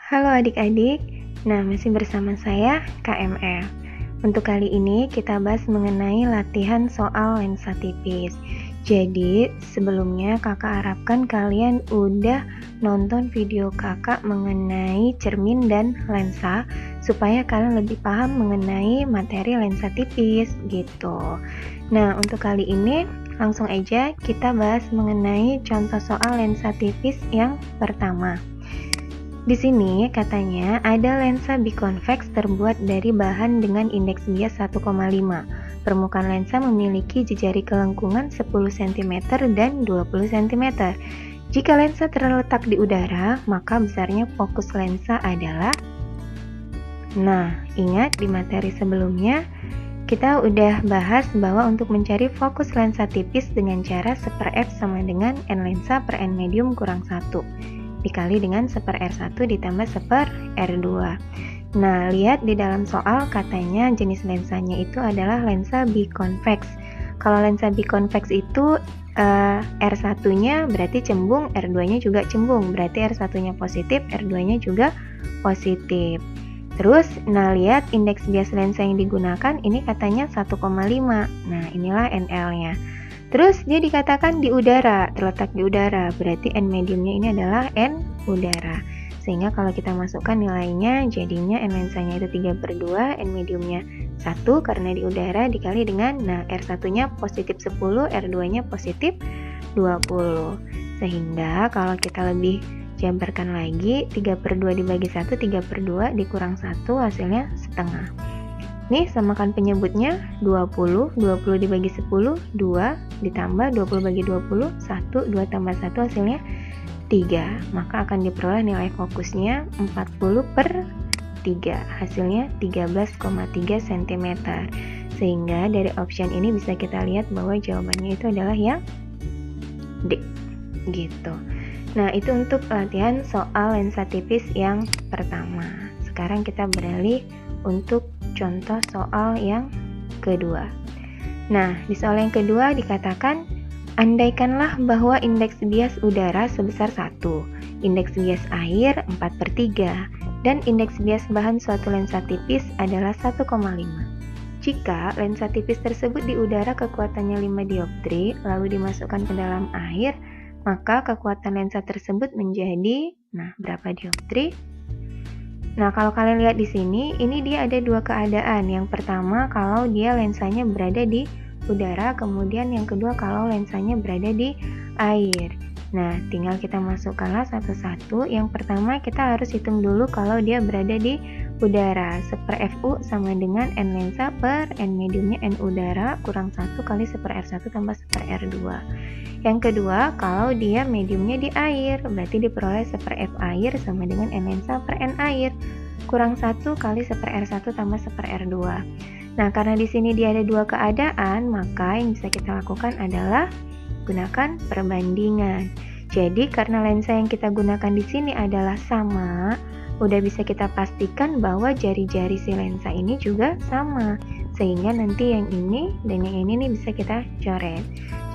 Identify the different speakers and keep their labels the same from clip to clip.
Speaker 1: Halo adik-adik, masih bersama saya KML. Untuk kali ini kita bahas mengenai latihan soal lensa tipis. Jadi sebelumnya kakak harapkan kalian udah nonton video kakak mengenai cermin dan lensa supaya kalian lebih paham mengenai materi lensa tipis gitu. Nah untuk kali ini langsung aja kita bahas mengenai contoh soal lensa tipis yang pertama. Di sini katanya ada lensa biconvex terbuat dari bahan dengan indeks bias 1,5. Permukaan lensa memiliki jejari kelengkungan 10 cm dan 20 cm. Jika lensa terletak di udara, maka besarnya fokus lensa adalah... Nah, ingat di materi sebelumnya kita udah bahas bahwa untuk mencari fokus lensa tipis dengan cara 1/f sama dengan n lensa per n medium kurang 1 dikali dengan 1/r1 ditambah 1/r2. Nah, lihat di dalam soal katanya jenis lensanya itu adalah lensa biconvex. Kalau lensa biconvex itu R1-nya berarti cembung, R2-nya juga cembung. Berarti R1-nya positif, R2-nya juga positif. Terus, lihat indeks bias lensa yang digunakan ini katanya 1,5. Nah, inilah NL-nya. Terus dia dikatakan di udara, terletak di udara, berarti N mediumnya ini adalah N udara. Sehingga kalau kita masukkan nilainya, jadinya N lensanya itu 3/2, N mediumnya 1 karena di udara dikali dengan, R1-nya positif 10, R2-nya positif 20. Sehingga kalau kita lebih jabarkan lagi, 3/2 dibagi 1, 3/2 dikurang 1, hasilnya setengah. Nih, samakan penyebutnya 20 dibagi 10, 2, ditambah 20 bagi 20, 1, 2 tambah 1 hasilnya 3. Maka akan diperoleh nilai fokusnya 40/3, hasilnya 13,3 cm. Sehingga dari option ini bisa kita lihat bahwa jawabannya itu adalah yang D. Gitu. Nah, itu untuk latihan soal lensa tipis yang pertama. Sekarang kita beralih untuk contoh soal yang kedua. Nah, di soal yang kedua dikatakan, andaikanlah bahwa indeks bias udara sebesar 1, indeks bias air 4/3, dan indeks bias bahan suatu lensa tipis adalah 1,5. Jika lensa tipis tersebut di udara kekuatannya 5 dioptri, lalu dimasukkan ke dalam air, maka kekuatan lensa tersebut menjadi, berapa dioptri? Nah, kalau kalian lihat di sini, ini dia ada dua keadaan. Yang pertama, kalau dia lensanya berada di udara, kemudian yang kedua kalau lensanya berada di air. Nah, tinggal kita masukkanlah satu-satu. Yang pertama, kita harus hitung dulu kalau dia berada di udara. 1/Fu sama dengan N lensa per N mediumnya N udara kurang 1 kali 1/R1 tambah 1/R2. Yang kedua, kalau dia mediumnya di air, berarti diperoleh 1/F air sama dengan N lensa per N air, kurang 1 kali 1/R1 tambah 1/R2. Nah, karena di sini dia ada dua keadaan, maka yang bisa kita lakukan adalah gunakan perbandingan. Jadi, karena lensa yang kita gunakan di sini adalah sama, udah bisa kita pastikan bahwa jari-jari si lensa ini juga sama. Sehingga nanti yang ini dan yang ini bisa kita coret.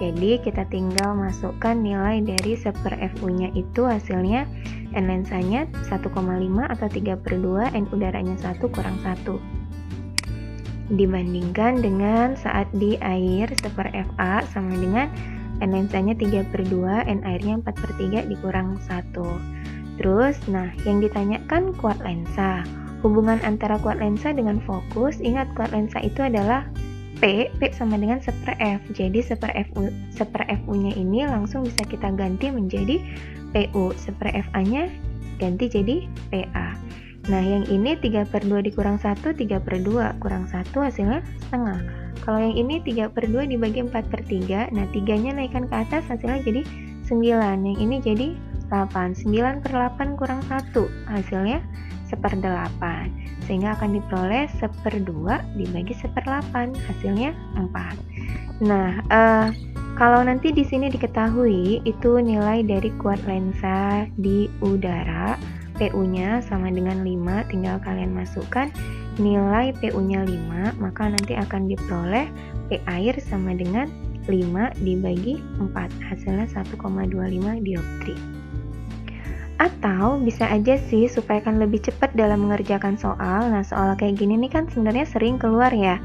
Speaker 1: Jadi kita tinggal masukkan nilai dari 1/Fu-nya itu hasilnya N lensanya 1,5 atau 3/2, N udaranya 1 kurang 1. Dibandingkan dengan saat di air 1/Fa sama dengan N lensanya 3/2, N airnya 4/3 dikurang 1. Terus, yang ditanyakan kuat lensa. Hubungan antara kuat lensa dengan fokus, ingat kuat lensa itu adalah P sama dengan 1/F. Jadi 1/Fu-nya ini langsung bisa kita ganti menjadi PU. 1/Fa-nya ganti jadi PA. Nah, yang ini 3/2 dikurang 1, 3/2 kurang 1 hasilnya setengah. Kalau yang ini 3/2 dibagi 4/3, 3-nya naikkan ke atas hasilnya jadi 9. Yang ini jadi 8. 9/8 kurang 1 hasilnya 1/8. Sehingga akan diperoleh 1/2 dibagi 1/8 hasilnya 4. Nah, kalau nanti di sini diketahui itu nilai dari kuat lensa di udara, PU-nya sama dengan 5, tinggal kalian masukkan nilai PU-nya 5, maka nanti akan diperoleh P air sama dengan 5 dibagi 4, hasilnya 1,25 dioptri. Atau bisa aja sih supaya kan lebih cepat dalam mengerjakan soal. Nah, soal kayak gini nih kan sebenarnya sering keluar ya.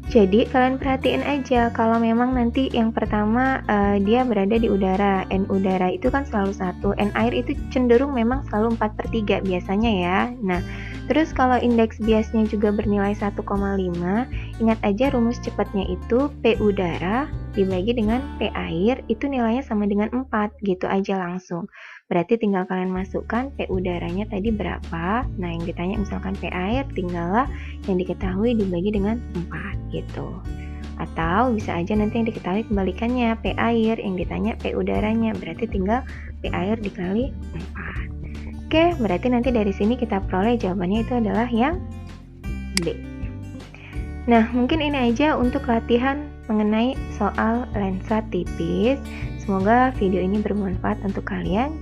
Speaker 1: Jadi kalian perhatiin aja kalau memang nanti yang pertama dia berada di udara, N udara itu kan selalu 1, N air itu cenderung memang selalu 4/3 biasanya ya. Nah, terus kalau indeks biasnya juga bernilai 1,5, ingat aja rumus cepatnya itu P udara dibagi dengan P air itu nilainya sama dengan 4, gitu aja langsung. Berarti tinggal kalian masukkan P udaranya tadi berapa. Nah, yang ditanya misalkan P air, tinggallah yang diketahui dibagi dengan 4 gitu. Atau bisa aja nanti yang diketahui kebalikannya, P air, yang ditanya P udaranya, berarti tinggal P air dikali 4. Oke, berarti nanti dari sini kita peroleh jawabannya itu adalah yang B. Nah, mungkin ini aja untuk latihan mengenai soal lensa tipis. Semoga video ini bermanfaat untuk kalian.